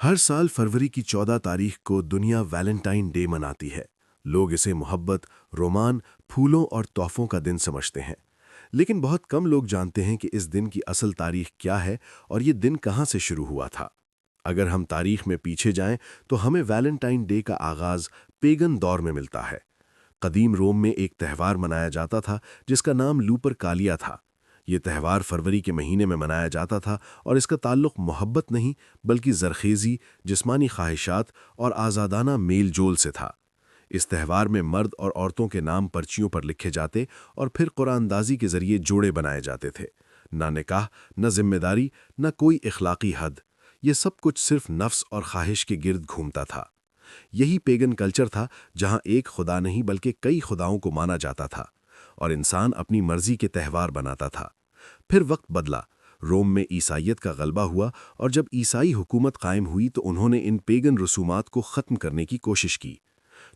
ہر سال فروری کی 14 تاریخ کو دنیا ویلنٹائن ڈے مناتی ہے۔ لوگ اسے محبت، رومان، پھولوں اور تحفوں کا دن سمجھتے ہیں۔ لیکن بہت کم لوگ جانتے ہیں کہ اس دن کی اصل تاریخ کیا ہے اور یہ دن کہاں سے شروع ہوا تھا۔ اگر ہم تاریخ میں پیچھے جائیں تو ہمیں ویلنٹائن ڈے کا آغاز پیگن دور میں ملتا ہے۔ قدیم روم میں ایک تہوار منایا جاتا تھا جس کا نام لوپر کالیا تھا۔ یہ تہوار فروری کے مہینے میں منایا جاتا تھا اور اس کا تعلق محبت نہیں بلکہ زرخیزی، جسمانی خواہشات اور آزادانہ میل جول سے تھا۔ اس تہوار میں مرد اور عورتوں کے نام پرچیوں پر لکھے جاتے اور پھر قرآن اندازی کے ذریعے جوڑے بنائے جاتے تھے۔ نہ نکاح، نہ ذمہ داری، نہ کوئی اخلاقی حد، یہ سب کچھ صرف نفس اور خواہش کے گرد گھومتا تھا۔ یہی پیگن کلچر تھا جہاں ایک خدا نہیں بلکہ کئی خداؤں کو مانا جاتا تھا اور انسان اپنی مرضی کے تہوار بناتا تھا۔ پھر وقت بدلا، روم میں عیسائیت کا غلبہ ہوا اور جب عیسائی حکومت قائم ہوئی تو انہوں نے ان پیگن رسومات کو ختم کرنے کی کوشش کی۔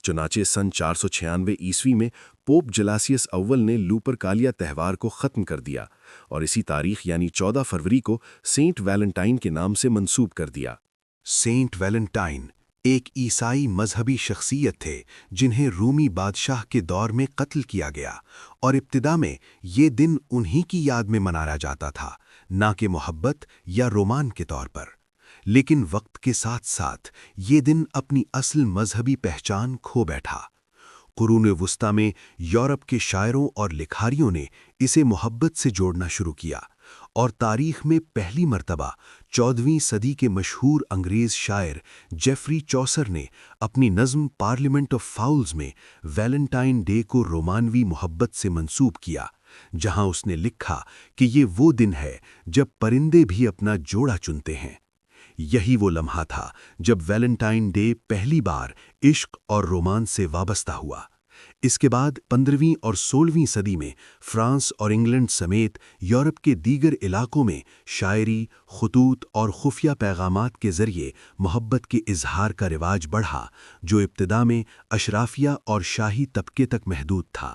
چنانچہ سن 496 عیسوی میں پوپ جلاسیس اول نے لوپر کالیا تہوار کو ختم کر دیا اور اسی تاریخ یعنی 14 فروری کو سینٹ ویلنٹائن کے نام سے منسوب کر دیا۔ سینٹ ویلنٹائن ایک عیسائی مذہبی شخصیت تھے جنہیں رومی بادشاہ کے دور میں قتل کیا گیا، اور ابتدا میں یہ دن انہی کی یاد میں منایا جاتا تھا، نہ کہ محبت یا رومان کے طور پر۔ لیکن وقت کے ساتھ ساتھ یہ دن اپنی اصل مذہبی پہچان کھو بیٹھا۔ قرون وسطی میں یورپ کے شاعروں اور لکھاریوں نے اسے محبت سے جوڑنا شروع کیا، اور تاریخ میں پہلی مرتبہ 14ویں صدی کے مشہور انگریز شاعر جیفری چوسر نے اپنی نظم پارلیمنٹ آف فاؤلز میں ویلنٹائن ڈے کو رومانوی محبت سے منسوب کیا، جہاں اس نے لکھا کہ یہ وہ دن ہے جب پرندے بھی اپنا جوڑا چنتے ہیں۔ یہی وہ لمحہ تھا جب ویلنٹائن ڈے پہلی بار عشق اور رومانس سے وابستہ ہوا۔ اس کے بعد 15ویں اور 16ویں صدی میں فرانس اور انگلینڈ سمیت یورپ کے دیگر علاقوں میں شاعری، خطوط اور خفیہ پیغامات کے ذریعے محبت کے اظہار کا رواج بڑھا، جو ابتدا میں اشرافیہ اور شاہی طبقے تک محدود تھا۔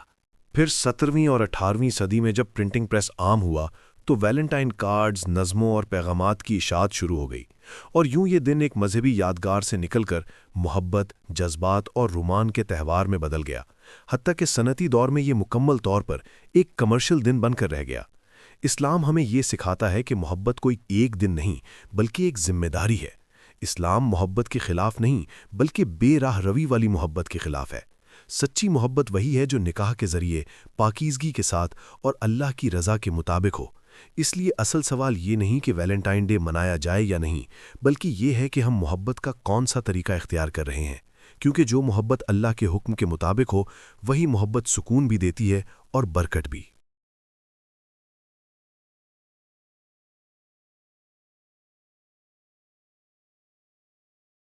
پھر 17ویں اور 18ویں صدی میں جب پرنٹنگ پریس عام ہوا تو ویلنٹائن کارڈز، نظموں اور پیغامات کی اشاعت شروع ہو گئی، اور یوں یہ دن ایک مذہبی یادگار سے نکل کر محبت، جذبات اور رومان کے تہوار میں بدل گیا، حتیٰ کہ صنعتی دور میں یہ مکمل طور پر ایک کمرشل دن بن کر رہ گیا۔ اسلام ہمیں یہ سکھاتا ہے کہ محبت کوئی ایک دن نہیں بلکہ ایک ذمہ داری ہے۔ اسلام محبت کے خلاف نہیں بلکہ بے راہ روی والی محبت کے خلاف ہے۔ سچی محبت وہی ہے جو نکاح کے ذریعے پاکیزگی کے ساتھ اور اللہ کی رضا کے مطابق ہو۔ اس لیے اصل سوال یہ نہیں کہ ویلنٹائن ڈے منایا جائے یا نہیں، بلکہ یہ ہے کہ ہم محبت کا کون سا طریقہ اختیار کر رہے ہیں، کیونکہ جو محبت اللہ کے حکم کے مطابق ہو وہی محبت سکون بھی دیتی ہے اور برکت بھی۔